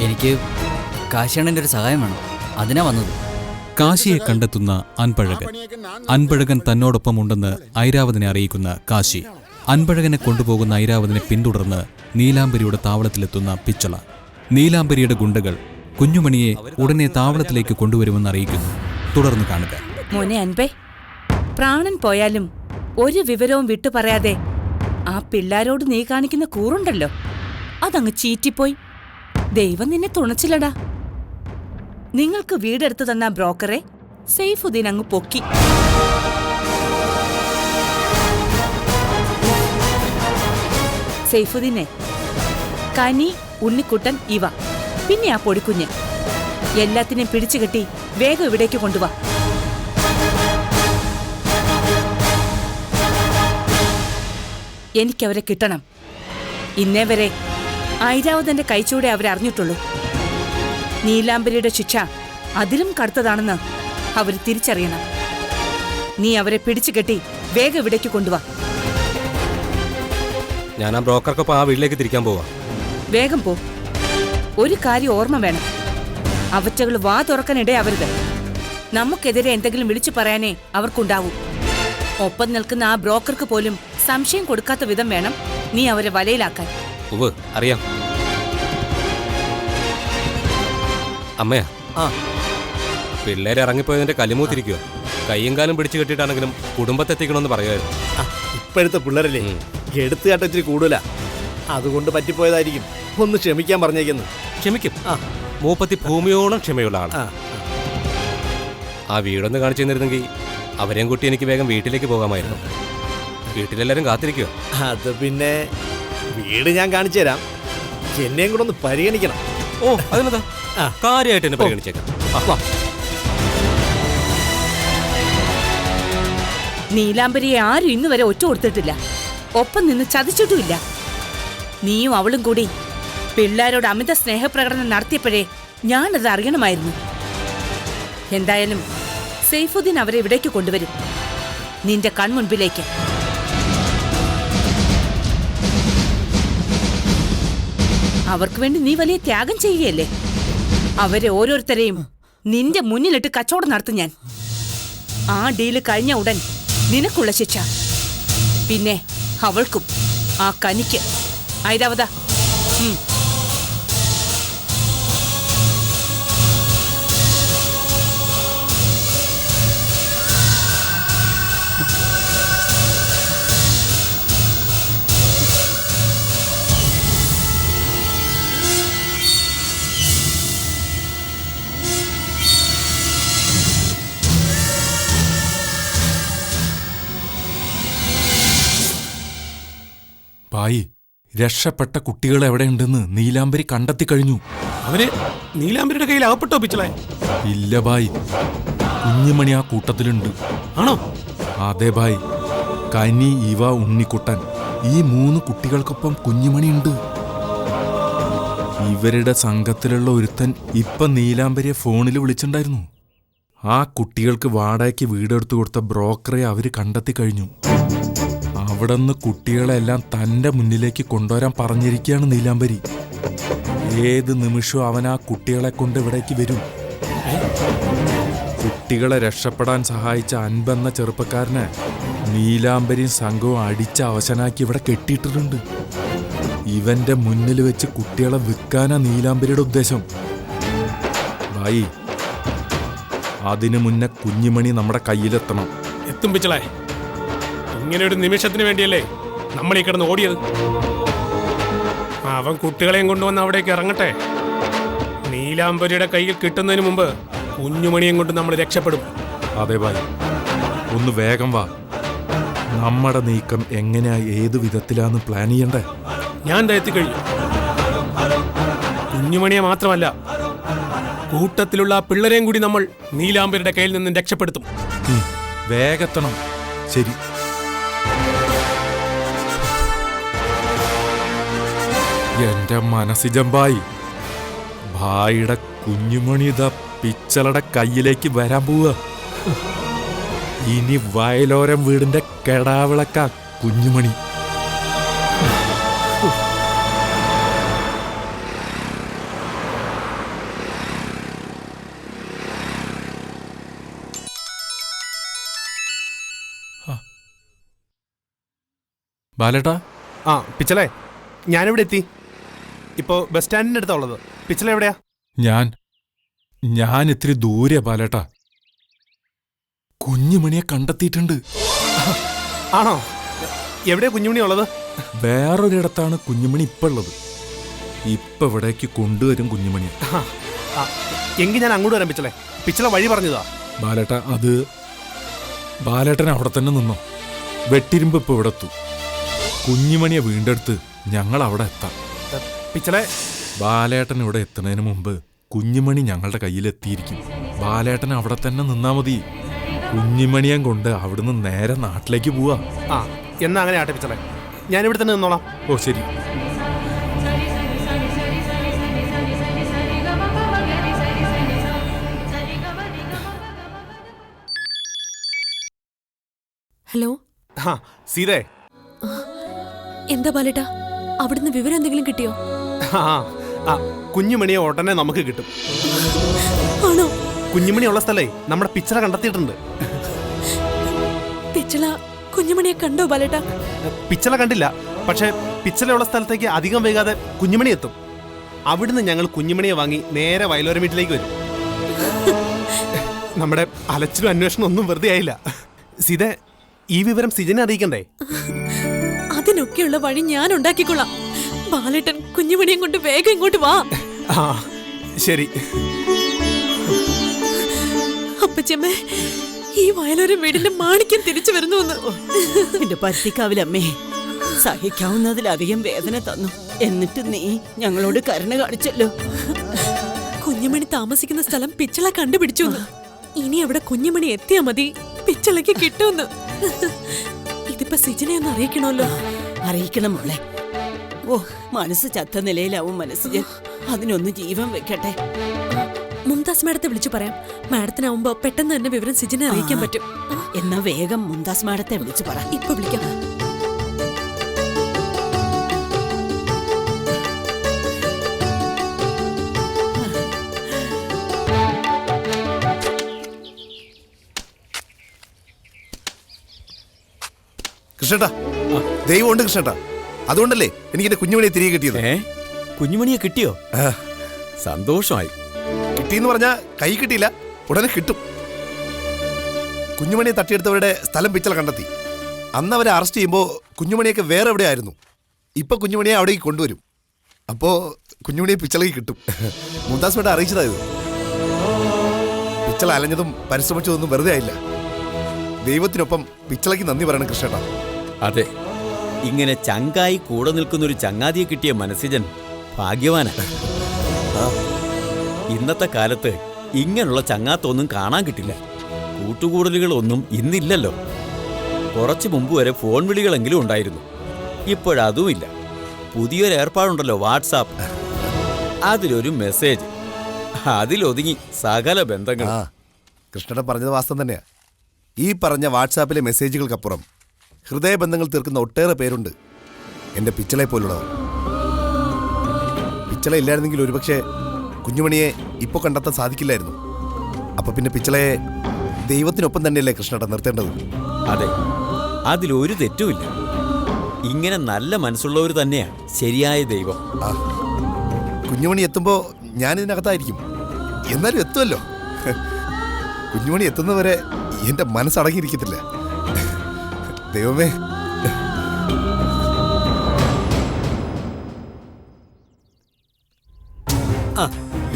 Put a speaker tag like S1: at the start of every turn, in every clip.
S1: എനിക്ക് കാശിയണ്ണൻ്റെ ഒരു സഹായം വേണം, അതിനാ വന്നത്.
S2: കാശിയെ കണ്ടെത്തുന്ന അൻപഴകൻ. അൻപഴകൻ തന്നോടൊപ്പം ഉണ്ടെന്ന് ഐരാവതിനെ അറിയിക്കുന്ന കാശി. അൻപഴകനെ കൊണ്ടുപോകുന്ന ഐരാവതിനെ പിന്തുടർന്ന് നീലാംബരിയുടെ താവളത്തിലെത്തുന്ന പിച്ചള. നീലാംബരിയുടെ ഗുണ്ടകൾ കുഞ്ഞുമണിയെ ഉടനെ താവളത്തിലേക്ക് കൊണ്ടുവരുമെന്ന് അറിയിക്കുന്നു. തുടർന്ന് കാണുക.
S3: മോനെ അൻപേ, പ്രാണൻ പോയാലും ഒരു വിവരവും വിട്ടു പറയാതെ ആ പിള്ളാരോട് നീ കാണിക്കുന്ന കൂറുണ്ടല്ലോ, അതങ്ങ് ചീറ്റിപ്പോയി. ദൈവം നിന്നെ തുണച്ചില്ലടാ. നിങ്ങൾക്ക് വീടെടുത്തു തന്ന ബ്രോക്കറെ സൈഫുദ്ദീൻ അങ്ങ് പൊക്കി. സൈഫുദ്ദീനെ, കനി, ഉണ്ണിക്കുട്ടൻ, ഇവ പിന്നെ ആ പൊടിക്കുഞ്ഞ് എല്ലാത്തിനെയും പിടിച്ചുകെട്ടി വേഗം ഇവിടേക്ക് കൊണ്ടുവാ. എനിക്കവരെ കിട്ടണം. ഇന്നേ വരെ ഐരാവതന്റെ കൈച്ചൂടെ അവരറിഞ്ഞിട്ടുള്ളൂ. നീലാംബരിയുടെ ശിക്ഷ അതിലും കടുത്തതാണെന്ന് അവർ തിരിച്ചറിയണം. നീ അവരെ പിടിച്ചുകെട്ടി വേഗം ഇവിടേക്ക് കൊണ്ടുവാ.
S4: ഞാൻ ആ ബ്രോക്കർക്കൊപ്പം ആ വീട്ടിലേക്ക് തിരിക്കാൻ പോവാ.
S3: വേഗം പോ. ഒരു കാര്യം ഓർമ്മ വേണം, അവറ്റകൾ വാ തുറക്കാനിടയാവരുത്. നമുക്കെതിരെ എന്തെങ്കിലും വിളിച്ചു പറയാനേ അവർക്കുണ്ടാവൂ. ഒപ്പം നിൽക്കുന്ന ആ ബ്രോക്കർക്ക് പോലും സംശയം കൊടുക്കാത്ത വിധം വേണം നീ അവരെ വലയിലാക്കാൻ.
S4: അറിയാം അമ്മയാ. പിള്ളേരെ ഇറങ്ങിപ്പോയതിന്റെ കലിമൂത്തിരിക്കുക. കയ്യും കാലും പിടിച്ചു കെട്ടിയിട്ടാണെങ്കിലും കുടുംബത്തെത്തിക്കണമെന്ന് പറയുമായിരുന്നു.
S5: ഇപ്പോഴത്തെ പിള്ളേരല്ലേ എടുത്തുകാട്ട ഇത്തിരി കൂടുതല, അതുകൊണ്ട് പറ്റിപ്പോയതായിരിക്കും. ഒന്ന് ക്ഷമിക്കാൻ പറഞ്ഞേക്കുന്നു.
S4: ക്ഷമിക്കും. മൂപ്പത്തി ഭൂമിയോളം ക്ഷമയുള്ള ആളാണ്. ആ വീടൊന്ന് കാണിച്ചു തന്നിരുന്നെങ്കിൽ അവരെയും കൂട്ടി എനിക്ക് വേഗം വീട്ടിലേക്ക് പോകാമായിരുന്നു. വീട്ടിലെല്ലാരും കാത്തിരിക്കുക.
S5: അത് പിന്നെ വീട് ഞാൻ കാണിച്ചു തരാം, എന്നെയും കൂടെ ഒന്ന് പരിഗണിക്കണം.
S4: ഓ അതിനെന്താ, കാര്യമായിട്ട് എന്നെ പരിഗണിച്ചേക്കാം.
S3: നീലാംബരിയെ ആരും ഇന്ന് വരെ ഒറ്റ കൊടുത്തിട്ടില്ല, ഒപ്പം നിന്ന് ചതിച്ചിട്ടുമില്ല. നീയും അവളും കൂടി പിള്ളേരോട് അമിത സ്നേഹപ്രകടനം നടത്തിയപ്പോഴേ ഞാനത് അറിയണമായിരുന്നു. എന്തായാലും സൈഫുദ്ദീൻ അവരെ ഇവിടേക്ക് കൊണ്ടുവരും, നിന്റെ കൺമുൻപിലേക്ക്. അവർക്ക് വേണ്ടി നീ വലിയ ത്യാഗം ചെയ്യുകയല്ലേ. അവരെ ഓരോരുത്തരെയും നിന്റെ മുന്നിലിട്ട് കച്ചവടം നടത്തും ഞാൻ. ആ ഡീല് കഴിഞ്ഞ ഉടൻ നിനക്കുള്ള ശിക്ഷ, പിന്നെ അവൾക്കും ആ കനിക്ക്. ഐരാവത,
S6: ഭായി, രക്ഷപ്പെട്ട കുട്ടികൾ എവിടെയുണ്ടെന്ന് നീലാംബരി കണ്ടെത്തി കഴിഞ്ഞു.
S4: അവര് നീലാംബരിയുടെ കയ്യിൽ അകപ്പെട്ടോ പിച്ചളെ?
S6: ഇല്ല ഭായി, കുഞ്ഞുമണി ആ കൂട്ടത്തിലുണ്ട്.
S4: ആണോ?
S6: അതെ ഭായി, കനി, ഇവ, ഉണ്ണിക്കുട്ടൻ, ഈ 3 കുട്ടികൾക്കൊപ്പം കുഞ്ഞുമണിയുണ്ട്. ഇവരുടെ സംഘത്തിലുള്ള ഒരുത്തൻ ഇപ്പൊ നീലാംബരിയെ ഫോണിൽ വിളിച്ചിട്ടുണ്ടായിരുന്നു. ആ കുട്ടികൾക്ക് വാടകയ്ക്ക് വീടെടുത്തു കൊടുത്ത ബ്രോക്കറെ അവര് കണ്ടെത്തി കഴിഞ്ഞു. അവിടുന്ന് കുട്ടികളെല്ലാം തന്റെ മുന്നിലേക്ക് കൊണ്ടുവരാൻ പറഞ്ഞിരിക്കുകയാണ് നീലാംബരി. ഏത് നിമിഷവും അവൻ ആ കുട്ടികളെ കൊണ്ട് ഇവിടേക്ക് വരും. കുട്ടികളെ രക്ഷപ്പെടാൻ സഹായിച്ച അൻപെന്ന ചെറുപ്പക്കാരനെ നീലാംബരിയും സംഘവും അടിച്ച് അവശനാക്കി ഇവിടെ കെട്ടിയിട്ടിട്ടുണ്ട്. ഇവന്റെ മുന്നിൽ വെച്ച് കുട്ടികളെ വിൽക്കാനാ നീലാംബരിയുടെ ഉദ്ദേശം. ഭായി, അതിനു മുന്നേ കുഞ്ഞുമണി നമ്മുടെ കയ്യിലെത്തണം.
S4: എത്തും പിച്ചളെ. ഇങ്ങനെ ഒരു നിമിഷത്തിന് വേണ്ടിയല്ലേ നമ്മൾ ഈ കിടന്ന് ഓടിയത്. അവൻ കുട്ടികളെയും കൊണ്ടുവന്ന് അവിടേക്ക് ഇറങ്ങട്ടെ. നീലാംബരിയുടെ കയ്യിൽ കിട്ടുന്നതിന് മുമ്പ് കുഞ്ഞുമണിയും കൊണ്ട് നമ്മൾ രക്ഷപ്പെടും.
S6: അതെ ഭായി, ഒന്ന് വേഗം വാ. നമ്മുടെ നീക്കം എങ്ങനെയാ, ഏത് വിധത്തിലാന്ന് പ്ലാൻ ചെയ്യണ്ടേ?
S4: ഞാൻ എത്തിക്കഴിഞ്ഞു. കുഞ്ഞുമണിയെ മാത്രമല്ല, കൂട്ടത്തിലുള്ള ആ പിള്ളേരെയും കൂടി നമ്മൾ നീലാംബരിയുടെ കയ്യിൽ നിന്നും രക്ഷപ്പെടുത്തും.
S6: വേഗത്തണം. ശരി. എന്റെ മനസ്സിജമ്പായി, ഭായിയുടെ കുഞ്ഞുമണി ഇതാ പിച്ചളയുടെ കയ്യിലേക്ക് വരാൻ പോവുക. ഇനി വയലോരം വീടിന്റെ കെടാവിളക്ക കുഞ്ഞുമണി. ബാലേട്ടാ.
S7: ആ പിച്ചളേ, ഞാനിവിടെ എത്തി. ഇപ്പോൾ ബസ് സ്റ്റാൻഡിൻ്റെ അടുത്താ ഉള്ളത്. പിച്ചള എവിടെയാ?
S6: ഞാൻ ഇത്തിരി ദൂരെയാ ബാലേട്ടാ. കുഞ്ഞുമണിയെ കണ്ടെത്തിയിട്ടുണ്ട്.
S7: ആണോ? എവിടെയാ കുഞ്ഞുമണി ഉള്ളത്?
S6: വേറൊരിടത്താണ് കുഞ്ഞുമണി ഇപ്പൊ ഉള്ളത്. ഇപ്പൊ ഇവിടേക്ക് കൊണ്ടുവരും കുഞ്ഞുമണിയെ.
S7: എങ്കിൽ ഞാൻ അങ്ങോട്ട് വരാം പിച്ചളേ. പിച്ചള വഴി പറഞ്ഞതാ.
S6: ബാലേട്ട, അത് ബാലേട്ടൻ അവിടെ തന്നെ നിന്നോ. വെട്ടിരുമ്പ് ഇപ്പൊ ഇവിടെ എത്തും. കുഞ്ഞുമണിയെ വീണ്ടെടുത്ത് ഞങ്ങൾ അവിടെ എത്താം.
S7: പിച്ചളെ,
S6: ബാലേട്ടൻ ഇവിടെ എത്തുന്നതിന് മുമ്പ് കുഞ്ഞുമണി ഞങ്ങളുടെ കയ്യിലെത്തിയിരിക്കും. ബാലേട്ടൻ അവിടെ തന്നെ നിന്നാ മതി. കുഞ്ഞുമണിയം കൊണ്ട് അവിടുന്ന് നേരെ നാട്ടിലേക്ക് പോവാ.
S7: ആ എന്നാ അങ്ങനെ ആട്ടെ പിച്ചളെ, ഞാനിവിടെ തന്നെ നിന്നോളാം.
S6: ഓ ശരി.
S8: ഹലോ.
S7: ആ സീതേ.
S8: എന്താ ബാലേട്ടാ, അവിടുന്ന് വിവരം എന്തെങ്കിലും കിട്ടിയോ?
S7: ആ കുഞ്ഞുമണിയെ ഉടനെ നമുക്ക് കിട്ടും.
S8: ആണോ?
S7: കുഞ്ഞുമണി ഉള്ള സ്ഥലേ നമ്മുടെ പിച്ചള കണ്ടെത്തിയിട്ടുണ്ട്.
S8: പിച്ചള കുഞ്ഞുമണിയെ കണ്ടോ ബാലേട്ടാ?
S7: പിച്ചള കണ്ടില്ല, പക്ഷെ പിച്ചളയുള്ള സ്ഥലത്തേക്ക് അധികം വൈകാതെ കുഞ്ഞുമണി എത്തും. അവിടുന്ന് ഞങ്ങൾ കുഞ്ഞുമണിയെ വാങ്ങി നേരെ വയലോര വീട്ടിലേക്ക് വരും. നമ്മുടെ അലച്ചിലും അന്വേഷണം ഒന്നും വെറുതെ ആയില്ല. സീത, ഈ വിവരം സിജനെ അറിയിക്കണ്ടേ?
S8: അതിനൊക്കെയുള്ള വഴി ഞാൻ ഉണ്ടാക്കിക്കൊള്ളാം. ബാലേട്ടൻ കുഞ്ഞുമണിയും കൊണ്ട് വേഗം ഇങ്ങോട്ട് വാ.
S7: ആ ശരി.
S8: അപ്പച്ചമ്മേ, ഈ വയലോര വീടിന്റെ മാണിക്യം തിരിച്ചു വരുന്നു.
S3: എന്റെ പരുത്തിക്കാവിലമ്മേ, സഹിക്കാവുന്നതിലധികം വേദന തന്നു. എന്നിട്ട് നീ ഞങ്ങളോട് കരുണ കാണിച്ചല്ലോ.
S8: കുഞ്ഞുമണി താമസിക്കുന്ന സ്ഥലം പിച്ചള കണ്ടുപിടിച്ചു. ഇനി അവിടെ കുഞ്ഞുമണി എത്തിയാ മതി, പിച്ചളയ്ക്ക് കിട്ടുമെന്ന്. ഇതിപ്പോ സിജനെ ഒന്ന് അറിയിക്കണമല്ലോ.
S3: അറിയിക്കണം മോളെ. ഓ, മനസ്സ് ചത്ത നിലയിലാവും മനസ്സിൽ. അതിനൊന്ന് ജീവൻ വെക്കട്ടെ.
S8: മുംതാസ് മാഡത്തെ വിളിച്ചു പറയാം. മാഡത്തിനാവുമ്പോ പെട്ടെന്ന് തന്നെ വിവരം സിജനെ അറിയിക്കാൻ പറ്റും.
S3: എന്നാ വേഗം മുംതാസ് മാഡത്തെ വിളിച്ചു പറ.
S8: ഇപ്പൊ വിളിക്കാം.
S5: കൃഷ്ണേട്ടാ, ദൈവമുണ്ട് കൃഷ്ണേട്ടാ. അതുകൊണ്ടല്ലേ എനിക്ക് എന്റെ കുഞ്ഞുമണിയെ തിരികെ കിട്ടിയത്.
S1: കുഞ്ഞുമണിയെ കിട്ടിയോ? സന്തോഷമായി.
S5: കിട്ടിയെന്ന് പറഞ്ഞാ കൈ കിട്ടിയില്ല, ഉടനെ കിട്ടും. കുഞ്ഞുമണിയെ തട്ടിയെടുത്തവരുടെ സ്ഥലം പിച്ചള കണ്ടെത്തി. അന്ന് അവരെ അറസ്റ്റ് ചെയ്യുമ്പോൾ കുഞ്ഞുമണിയൊക്കെ വേറെ എവിടെയായിരുന്നു. ഇപ്പൊ കുഞ്ഞുമണിയെ അവിടേക്ക് കൊണ്ടുവരും. അപ്പോ കുഞ്ഞുമണിയെ പിച്ചളയ്ക്ക് കിട്ടും. മുംതാസ് മേഡം അറിയിച്ചതായത്. പിച്ചള അലഞ്ഞതും പരിശ്രമിച്ചതൊന്നും വെറുതെ ആയില്ല. ദൈവത്തിനൊപ്പം പിച്ചളയ്ക്ക് നന്ദി പറയണം കൃഷ്ണേട്ടാ.
S1: അതെ, ഇങ്ങനെ ചങ്കായി കൂടെ നിൽക്കുന്നൊരു ചങ്ങാതിയെ കിട്ടിയ മനസ്സിജൻ ഭാഗ്യവാനാണ്. ഇന്നത്തെ കാലത്ത് ഇങ്ങനെയുള്ള ചങ്ങാത്തൊന്നും കാണാൻ കിട്ടില്ല. കൂട്ടുകൂടലുകളൊന്നും ഇന്നില്ലല്ലോ. കുറച്ചു മുമ്പ് വരെ ഫോൺ വിളികളെങ്കിലും ഉണ്ടായിരുന്നു. ഇപ്പോഴതുമില്ല. പുതിയൊരു ഏർപ്പാടുണ്ടല്ലോ, വാട്സാപ്പ്. അതിലൊരു മെസ്സേജ്, അതിലൊതുങ്ങി സകല ബന്ധങ്ങൾ.
S5: കൃഷ്ണേട്ടൻ പറഞ്ഞത് വാസ്തവം തന്നെയാ. ഈ പറഞ്ഞ വാട്സാപ്പിലെ മെസ്സേജുകൾക്കപ്പുറം ഹൃദയബന്ധങ്ങൾ തീർക്കുന്ന ഒട്ടേറെ പേരുണ്ട് എൻ്റെ പിച്ചളയെ പോലുള്ളവർ. പിച്ചള ഇല്ലായിരുന്നെങ്കിൽ ഒരുപക്ഷെ കുഞ്ഞുമണിയെ ഇപ്പോൾ കണ്ടെത്താൻ സാധിക്കില്ലായിരുന്നു. അപ്പൊ പിന്നെ പിച്ചളയെ ദൈവത്തിനൊപ്പം തന്നെയല്ലേ കൃഷ്ണേട്ടൻ നിർത്തേണ്ടത്?
S1: അതെ, അതിലൊരു തെറ്റുമില്ല. ഇങ്ങനെ നല്ല മനസ്സുള്ളവർ തന്നെയാ ശരിയായ ദൈവം.
S5: കുഞ്ഞുമണി എത്തുമ്പോൾ ഞാനിതിനകത്തായിരിക്കും. എന്നാലും എത്തുമല്ലോ. കുഞ്ഞുമണി എത്തുന്നവരെ എൻ്റെ മനസ്സടങ്ങിയിരിക്കത്തില്ല. ദൈവമേ.
S9: ആ,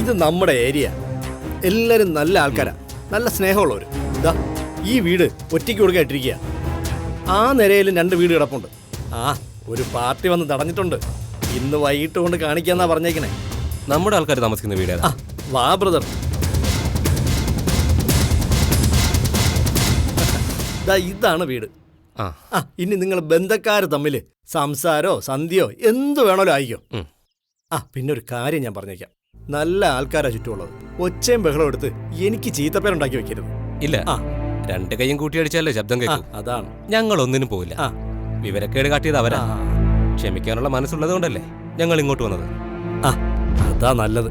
S9: ഇത് നമ്മുടെ ഏരിയ. എല്ലാരും നല്ല ആൾക്കാരാ, നല്ല സ്നേഹമുള്ളവര്. ഇതാ ഈ വീട് ഒറ്റയ്ക്ക് കൊടുക്കായിട്ടിരിക്കുക. ആ നിരയിലും 2 വീട് കിടപ്പുണ്ട്. ആ, ഒരു പാർട്ടി വന്ന് തടഞ്ഞിട്ടുണ്ട്. ഇന്ന് വൈകിട്ട് കൊണ്ട് കാണിക്കാന്നാ പറഞ്ഞേക്കണേ.
S4: നമ്മുടെ ആൾക്കാർ താമസിക്കുന്ന വീട് ഏതാ?
S9: വാ ബ്രദർ. ഇതാണ് വീട്. ആ, ഇനി നിങ്ങൾ ബന്ധക്കാർ തമ്മിൽ സംസാരോ സന്ധ്യയോ എന്ത് വേണമല്ലോ ആയിക്കോ. ആ, പിന്നെ ഒരു കാര്യം ഞാൻ പറഞ്ഞേക്കാം. നല്ല ആൾക്കാരാ ചുറ്റുമുള്ളത്. ഒച്ചയും ബഹളം എടുത്ത് എനിക്ക് ചീത്തപ്പേരുണ്ടാക്കി വെക്കരുത്.
S4: ഇല്ല, 2 കൈയും കൂട്ടിയടിച്ചാലേ ശബ്ദം കേൾക്കും.
S9: അതാണ്.
S4: ഞങ്ങൾ ഒന്നിനും പോയില്ല. വിവരക്കേട് കാട്ടിയത് അവരാ. ക്ഷമിക്കാനുള്ള മനസ്സുള്ളത് കൊണ്ടല്ലേ ഞങ്ങൾ ഇങ്ങോട്ട് വന്നത്.
S9: ആ, അതാ നല്ലത്.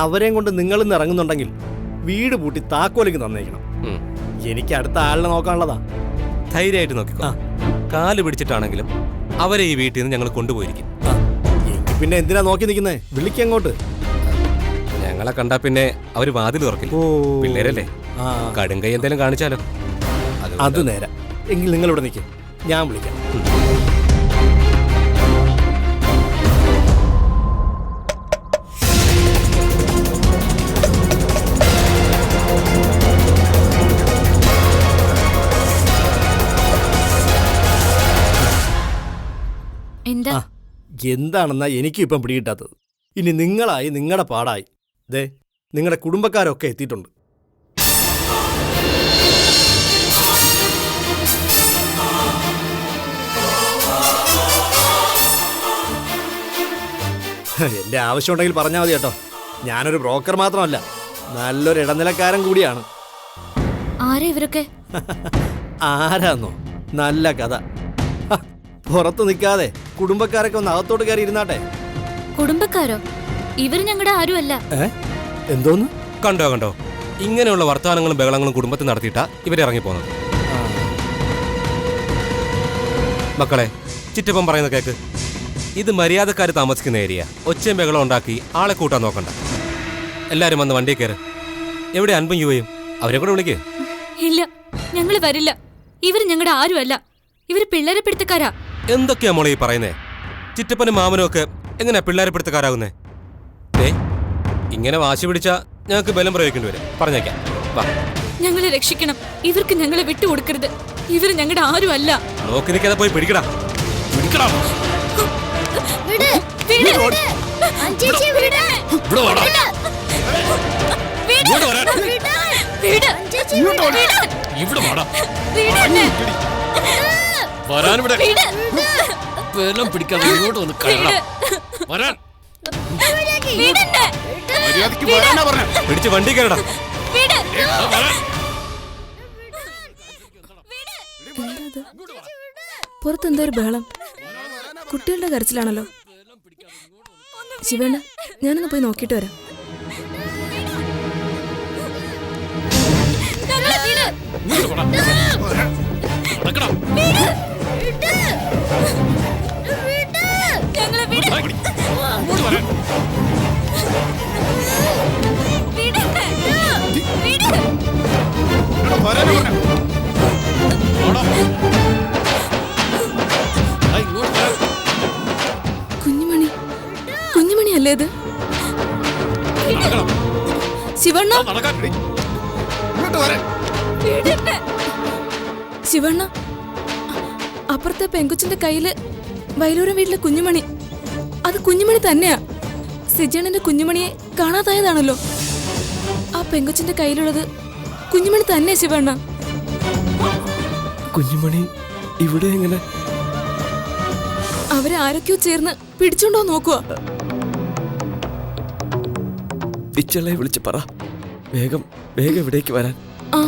S9: അവരെയും കൊണ്ട് നിങ്ങളിന്ന് ഇറങ്ങുന്നുണ്ടെങ്കിൽ വീട് പൂട്ടി താക്കോലേക്ക് തന്നേക്കണം. എനിക്ക് അടുത്ത ആളിനെ നോക്കാനുള്ളതാ.
S4: ധൈര്യമായിട്ട് നോക്കിക്കോ. കാല് പിടിച്ചിട്ടാണെങ്കിലും അവരെ ഈ വീട്ടിൽ നിന്ന് ഞങ്ങൾ കൊണ്ടുപോയിരിക്കും.
S9: എങ്കിൽ പിന്നെ എന്തിനാ നോക്കി നിൽക്കുന്നേ? വിളിക്കങ്ങോട്ട്.
S4: ഞങ്ങളെ കണ്ടാ പിന്നെ അവര് വാതിൽ തുറക്കില്ല. പിള്ളേരല്ലേ, കടുങ്കൈ എന്തെങ്കിലും കാണിച്ചാലോ.
S9: അത് നേരം. എങ്കിൽ നിങ്ങൾ ഇവിടെ നിൽക്കും, ഞാൻ വിളിക്കാം. എന്താണെന്നാ എനിക്കും ഇപ്പം പിടികിട്ടാത്തത്. ഇനി നിങ്ങളായി നിങ്ങളുടെ പാടായി. ദേ, നിങ്ങളുടെ കുടുംബക്കാരൊക്കെ എത്തിയിട്ടുണ്ട്. എന്റെ ആവശ്യമുണ്ടെങ്കിൽ പറഞ്ഞാൽ മതി കേട്ടോ. ഞാനൊരു ബ്രോക്കർ മാത്രമല്ല, നല്ലൊരു ഇടനിലക്കാരൻ കൂടിയാണ്.
S10: ആരാ ഇവരൊക്കെ?
S9: ആരാന്നോ? നല്ല കഥ. പുറത്ത് നിൽക്കാതെ കുടുംബക്കാരൊക്കെ ഒന്ന് അകത്തോട്ട് കയറി ഇരുന്നാട്ടെ.
S10: കുടുംബക്കാരോ? ഇവര് ഞങ്ങളുടെ ആരുമല്ല.
S9: എന്തോന്ന്?
S4: കണ്ടോ കണ്ടോ, ഇങ്ങനെയുള്ള വർത്തമാനങ്ങളും ബഹളങ്ങളും കുടുംബത്തിൽ നടത്തിയിട്ടാ ഇവരിറങ്ങിപ്പോകുന്നത്. മക്കളെ, ചിറ്റപ്പം പറയുന്ന കേക്ക്. ഇത് മര്യാദക്കാർ താമസിക്കുന്ന ഏരിയ. ഒച്ചയും ബഹളം ഉണ്ടാക്കി ആളെ കൂട്ടാൻ നോക്കണ്ട. എല്ലാരും വന്ന് വണ്ടിയിൽ കയറ്. എവിടെ അൻപും യുവയും? അവരെ കൂടെ വിളിക്കേ.
S10: ഇല്ല, ഞങ്ങള് വരില്ല. ഇവര് ഞങ്ങളുടെ ആരുമല്ല. ഇവര് പിള്ളേരെ പിടുത്തക്കാരാ.
S4: എന്തൊക്കെയാ മോളെ ഈ പറയുന്നേ? ചിറ്റപ്പനും മാമനും ഒക്കെ എങ്ങനെയാ പിള്ളേരെ പിടുത്തക്കാരാകുന്നേ? ഇങ്ങനെ വാശി പിടിച്ചാ ഞങ്ങൾക്ക് ബലം പ്രയോഗിക്കേണ്ടി വരും. പറഞ്ഞേക്കാം, വാ.
S10: ഞങ്ങളെ രക്ഷിക്കണം. ഇവർക്ക് ഞങ്ങളെ വിട്ടുകൊടുക്കരുത്. ഇവര് ഞങ്ങളുടെ ആരുമല്ല.
S4: നോക്കി നിൽക്കാതെ പോയി പിടിക്കടാ. പിടിക്കടാ. പിടിച്ച് വണ്ടി കയറടാ.
S11: പുറത്തെന്തോ ഒരു ബഹളം. കുട്ടികളുടെ കരച്ചിലാണല്ലോ. ശിവേണ്ണ, ഞാനൊന്ന് പോയി നോക്കിയിട്ട് വരാം. കുഞ്ഞുമണി, കുഞ്ഞുമണിയല്ലേ ഇത്? ശിവണ്ണ, ശിവണ്ണ, അപ്പുറത്തെ പെങ്കുച്ചിന്റെ കയ്യില് വയലൂരം വീട്ടിലെ കുഞ്ഞുമണി. അത് കുഞ്ഞുമണി തന്നെയാ. സിജേണന്റെ കുഞ്ഞുമണിയെ കാണാതായതാണല്ലോ. ആ പെങ്കുച്ചിന്റെ കയ്യിലുള്ളത് കുഞ്ഞുമണി തന്നെ. ശിവണ്ണ,
S12: കുഞ്ഞുമണി ഇവിടെ എങ്ങനെ?
S11: അവരെ ആരൊക്കെയോ ചേർന്ന് പിടിച്ചോണ്ടോ നോക്കുക.
S12: പിച്ചളെ വിളിച്ച് പറ, വേഗം വേഗം ഇവിടേക്ക് വരാൻ.
S11: ആ,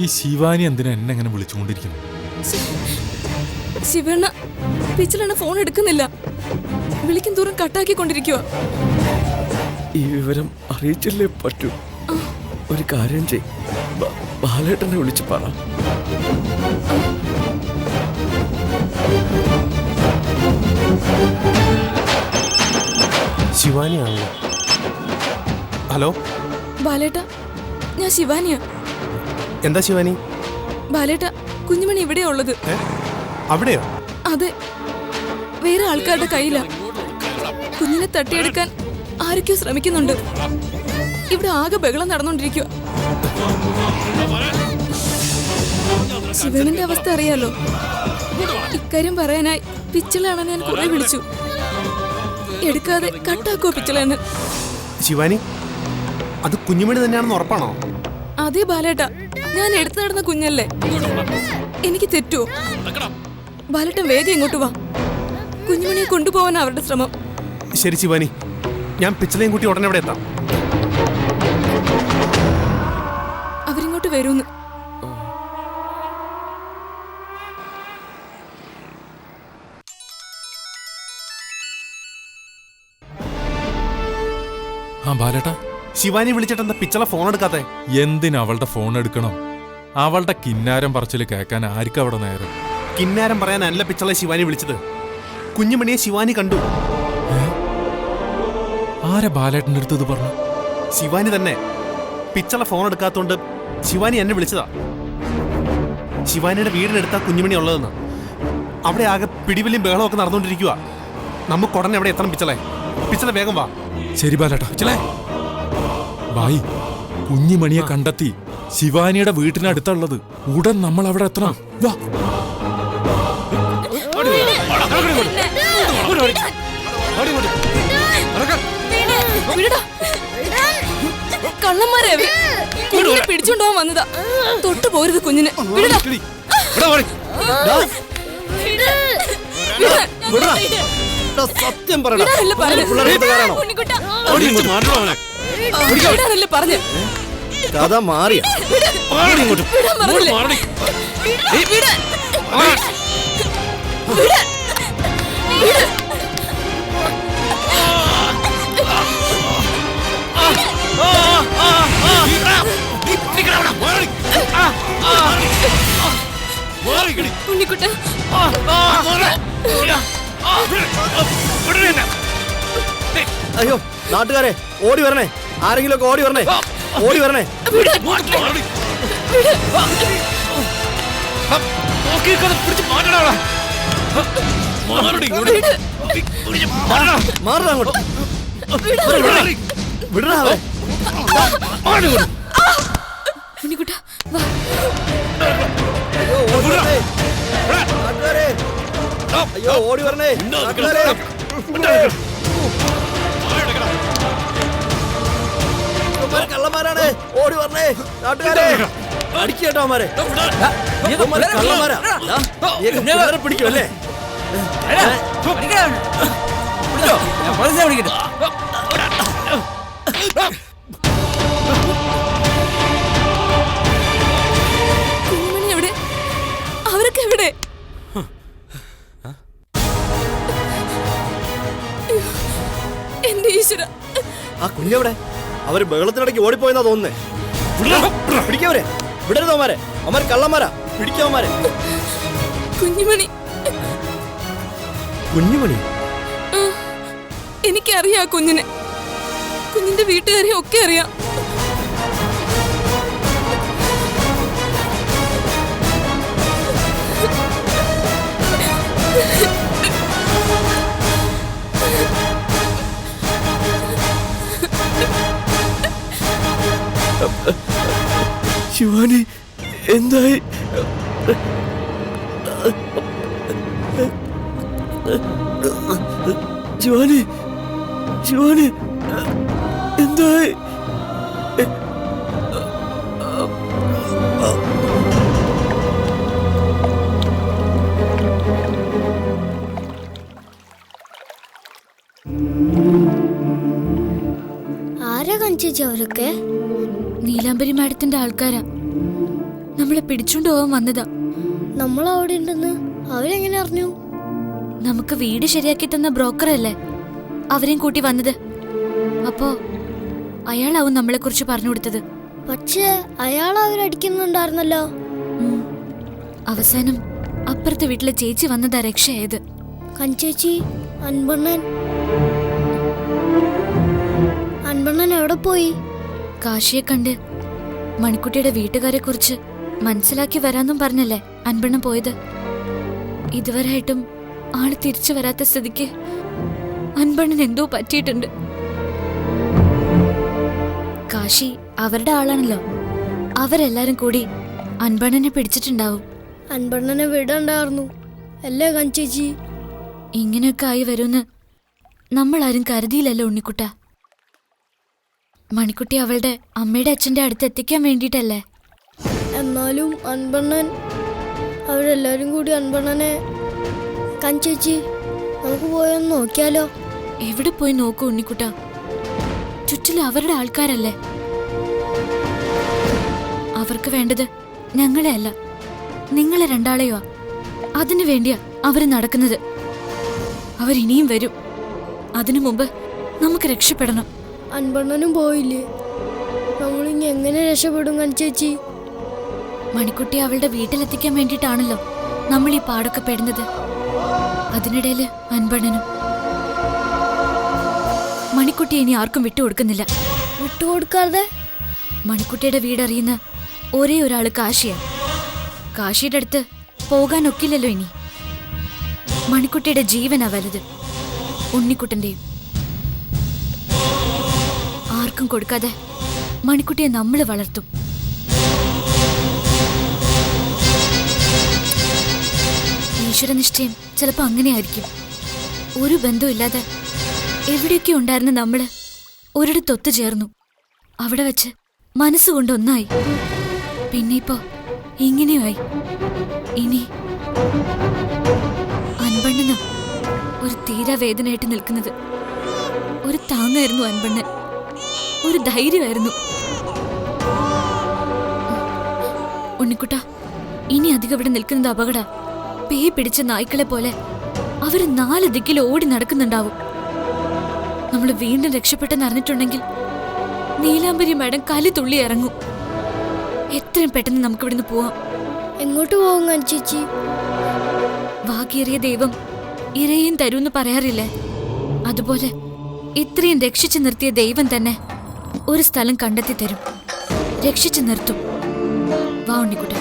S6: ഈ ശിവാനി എന്തിനാ എന്നെ എങ്ങനെ വിളിച്ചുകൊണ്ടിരിക്കുന്നു?
S11: ശിവണ്ണ, പിച്ചളാണ് ഫോൺ എടുക്കുന്നില്ല. വിളിക്കും ദൂരം കട്ടാക്കിക്കൊണ്ടിരിക്കുക.
S12: ഈ വിവരം അറിയിച്ചല്ലേ പറ്റൂ. ഒരു കാര്യം ചെയ്, ബാലേട്ടനെ വിളിച്ച് പറ.
S7: ശിവാനിയാണല്ലോ. ഹലോ
S11: ബാലേട്ട, ഞാൻ ശിവാനിയാ.
S7: എന്താ ശിവാനി?
S11: ബാലേട്ട, കുഞ്ഞുമണി ഇവിടെയാ ഉള്ളത്.
S7: അവിടെയോ?
S11: അതെ, വേറെ ആൾക്കാരുടെ കയ്യിലാ. കുഞ്ഞിനെ തട്ടിയെടുക്കാൻ ആരൊക്കെയോ ശ്രമിക്കുന്നുണ്ട്. ഇവിടെ ആകെ ബഹളം നടന്നുകൊണ്ടിരിക്കുക. ശിവണിന്റെ അവസ്ഥ അറിയാലോ. ഇക്കാര്യം പറയാനായി പിച്ചളാണെന്ന് ഞാൻ കുറെ വിളിച്ചു. എടുക്കാതെ കട്ടാക്കോ പിച്ചളെന്ന്.
S7: ശിവാനി, അത് കുഞ്ഞുമണി തന്നെയാണെന്ന് ഉറപ്പാണോ?
S11: അതെ ബാലേട്ട, ഞാൻ എടുത്തു നടന്ന കുഞ്ഞല്ലേ. എനിക്ക് തെറ്റുവോ? ബാലേട്ടൻ വേഗം ഇങ്ങോട്ട് വാ. കുഞ്ഞുമണിയെ കൊണ്ടുപോകാൻ അവരുടെ ശ്രമം.
S7: ശരി ശിവാനി, ഞാൻ പിച്ചളയും കൂട്ടി ഉടനെ ഇവിടെ എത്താം.
S11: അവരിങ്ങോട്ട് വരൂന്ന്.
S6: ആ ബാലേട്ടാ,
S7: ശിവാനി വിളിച്ചിട്ടെന്താ പിച്ചള ഫോൺ എടുക്കാത്തെ?
S6: എന്തിന് അവളുടെ ഫോൺ എടുക്കണം? അവളുടെ കിന്നാരം പറച്ചിൽ കേൾക്കാൻ ആർക്കും അവിടെ നേരം?
S7: കിന്നാരം പറയാനല്ല പിച്ചളെ ശിവാനി വിളിച്ചത്. കുഞ്ഞുമണിയെ ശിവാനി കണ്ടു.
S6: ആരാ ബാലേട്ടൻ്റെ അടുത്ത് ഇത് പറഞ്ഞു?
S7: ശിവാനി തന്നെ. പിച്ചള ഫോൺ എടുക്കാത്തോണ്ട് ശിവാനി എന്നെ വിളിച്ചതാ. ശിവാനിയുടെ വീടിനടുത്താ കുഞ്ഞുമണി ഉള്ളതെന്ന്. അവിടെ ആകെ പിടിവലിയും ബഹളമൊക്കെ നടന്നുകൊണ്ടിരിക്കുക. നമുക്ക് ഉടനെ അവിടെ എത്തണം പിച്ചളെ. പിച്ചളെ വേഗം വാ.
S6: ശരി ബാലേട്ടാ. ചിലേ ബായി, കുഞ്ഞിമണിയെ കണ്ടെത്തി ശിവാനിയുടെ വീട്ടിനടുത്തുള്ളത്. ഉടൻ നമ്മൾ അവിടെ എത്തണം. വാ.
S11: കള്ളന്മാരെ കുഞ്ഞിനെ പിടിച്ചോണ്ടുപോകാൻ വന്നതാ. തൊട്ടു പോരുത് കുഞ്ഞിനെ.
S9: സത്യം പറയണ
S11: പറഞ്ഞു.
S9: കഥ മാറിയ
S11: ഉണ്ണിക്കുട്ട,
S9: അയ്യോ നാട്ടുകാരെ ഓടി വരണേ, ആരെങ്കിലും ഒക്കെ ഓടി വരണേ, ഓടി വരണേ. മാറണ അങ്ങോട്ട്. വിടണേ.
S11: ഉണ്ണിക്കുട്ട വാ.
S9: അയ്യോ ഓടി വരണേ നാട്ടുകാരെ. കള്ളന്മാരാണ്, ഓടി വരണേ നാട്ടുകാരെ. അടിക്കേട്ടോ അവന്മാരെ. കള്ളന്മാരാ പിടിക്കും അല്ലേ?
S11: കുഞ്ഞുമണി എവിടെ? അവരൊക്കെ എവിടെ? എന്റെ ഈശ്വര,
S9: ആ കുഞ്ഞെവിടെ? അവര് ബഹളത്തിനിടയ്ക്ക് ഓടിപ്പോയെന്നാ തോന്നുന്നേ. പിടിക്കവരെ, വിടരുത് അവന്മാരെ. അവന്മാർ കള്ളന്മാരാ, പിടിക്കവന്മാരെ.
S11: കുഞ്ഞുമണി.
S9: കുഞ്ഞുമണി
S11: എനിക്കറിയാം കുഞ്ഞിനെ. കുഞ്ഞിന്റെ വീട്ടുകാരെയും ഒക്കെ അറിയാം.
S12: ശിവാനി എന്തായി? ശിവാനി, ശിവാനി എന്തായി?
S13: ആരാ കഞ്ചേച്ചി അവരൊക്കെ?
S10: നീലാംബരി മാഡത്തിന്റെ ആൾക്കാരാ. നമ്മളെ പിടിച്ചോണ്ട് പോവാൻ വന്നതാ.
S13: നമ്മൾ അവിടെ ഉണ്ടെന്ന് അവരെങ്ങനെ അറിഞ്ഞു?
S10: നമുക്ക് വീട് ശരിയാക്കി തന്ന ബ്രോക്കറല്ലേ അവരെയും കൂട്ടി വന്നത്. അപ്പോ അയാളാവും നമ്മളെ കുറിച്ച് പറഞ്ഞു കൊടുത്തത്.
S13: പക്ഷേ അയാൾ അവരടിക്കുന്നുണ്ടായിരുന്നല്ലോ.
S10: അവസാനം അപ്പുറത്തെ വീട്ടിലെ ചേച്ചി വന്നതാ രക്ഷയായത്.
S13: കഞ്ചേച്ചി, അൻപണ്ണൻ എവിടെ പോയി?
S10: കാശിയെ കണ്ട് മണിക്കുട്ടിയുടെ വീട്ടുകാരെ കുറിച്ച് മനസ്സിലാക്കി വരാന്നും പറഞ്ഞല്ലേ അൻപണ്ണം പോയത്. ഇതുവരെയായിട്ടും ആള് തിരിച്ചു വരാത്ത സ്ഥിതിക്ക് അൻപണ്ണൻ എന്തോ പറ്റിയിട്ടുണ്ട്. കാശി അവരുടെ ആളാണല്ലോ. അവരെല്ലാരും കൂടി അൻപണ്ണനെ പിടിച്ചിട്ടുണ്ടാവും.
S13: അൻപണ്ണനെ വിടണ്ടായിരുന്നു അല്ലേ കഞ്ചേച്ചി?
S10: ഇങ്ങനെയൊക്കെ ആയി വരുമെന്ന് നമ്മളാരും കരുതിയില്ലല്ലോ ഉണ്ണിക്കുട്ട. മണിക്കുട്ടി അവളുടെ അമ്മയുടെ അച്ഛൻ്റെ അടുത്ത് എത്തിക്കാൻ വേണ്ടിയിട്ടല്ലേ.
S13: എന്നാലും അൻപണ്ണൻ, അവരെല്ലാരും കൂടി അൻപണ്ണനെ. കഞ്ചേച്ചി നമുക്ക് പോയൊന്ന് നോക്കിയാലോ?
S10: എവിടെ പോയി നോക്കൂ ഉണ്ണിക്കുട്ട? ചുറ്റിലും അവരുടെ ആൾക്കാരല്ലേ. അവർക്ക് വേണ്ടത് ഞങ്ങളെ അല്ല, നിങ്ങളെ രണ്ടാളെയോ. അതിനു വേണ്ടിയാ അവര് നടക്കുന്നത്. അവരിനിയും വരും. അതിനു മുമ്പ് നമുക്ക് രക്ഷപ്പെടണം.
S13: അൻപണ്ണനും പോയില്ലേ? നമ്മളിനി എങ്ങനെ രക്ഷപ്പെടും കണിച്ചേച്ചി?
S10: മണിക്കുട്ടി അവളുടെ വീട്ടിലെത്തിക്കാൻ വേണ്ടിയിട്ടാണല്ലോ നമ്മൾ ഈ പാടൊക്കെ പെടുന്നത്. അതിനിടയില് അൻപണ്ണനും. മണിക്കുട്ടിയെ ഇനി ആർക്കും വിട്ടുകൊടുക്കുന്നില്ല.
S13: വിട്ടുകൊടുക്കാതെ?
S10: മണിക്കുട്ടിയുടെ വീടറിയുന്ന ഒരേ ഒരാള് കാശിയാ. കാശിയുടെ അടുത്ത് പോകാനൊക്കില്ലല്ലോ ഇനി. മണിക്കുട്ടിയുടെ ജീവനാ വലുത്, ഉണ്ണിക്കുട്ടന്റെയും. ആർക്കും കൊടുക്കാതെ മണിക്കുട്ടിയെ നമ്മള് വളർത്തും. ഈശ്വരനിശ്ചയം ചിലപ്പോ അങ്ങനെയായിരിക്കും. ഒരു ബന്ധമില്ലാതെ എവിടെയൊക്കെ ഉണ്ടായിരുന്ന നമ്മള് ഒരിടത്തൊത്തു ചേർന്നു. അവിടെ വെച്ച് മനസ്സുകൊണ്ട് ഒന്നായി. പിന്നെ ഇപ്പോ ഇങ്ങനെയായി. ഇനി അൻപണ്ണന ഒരു തീരാവേദനയായിട്ട് നിൽക്കുന്നത്. ഒരു താങ്ങായിരുന്നു അൻപണ്ണൻ, ഒരു ധൈര്യമായിരുന്നു. ഉണ്ണിക്കുട്ട, ഇനി അധികം ഇവിടെ നിൽക്കുന്നത് അപകട. പേ പിടിച്ച നായ്ക്കളെ പോലെ അവര് 4 ദിക്കിൽ ഓടി നടക്കുന്നുണ്ടാവും. നമ്മൾ വീണ്ടും രക്ഷപ്പെട്ടെന്ന് അറിഞ്ഞിട്ടുണ്ടെങ്കിൽ നീലാംബരി മാഡം കലി തുള്ളി ഇറങ്ങും. എത്രയും പെട്ടെന്ന് നമുക്ക് ഇവിടുന്ന് പോവാം.
S13: എങ്ങോട്ട് പോകും കണിച്ചേച്ചി?
S10: വാകേറിയ ദൈവം ഇരയും തരൂന്ന് പറയാറില്ലേ? അതുപോലെ ഇത്രയും രക്ഷിച്ചു നിർത്തിയ ദൈവം തന്നെ ഒരു സ്ഥലം കണ്ടെത്തി തരും, രക്ഷിച്ചു നിർത്തും. വാ ഉണ്ണിക്കുട്ടൻ.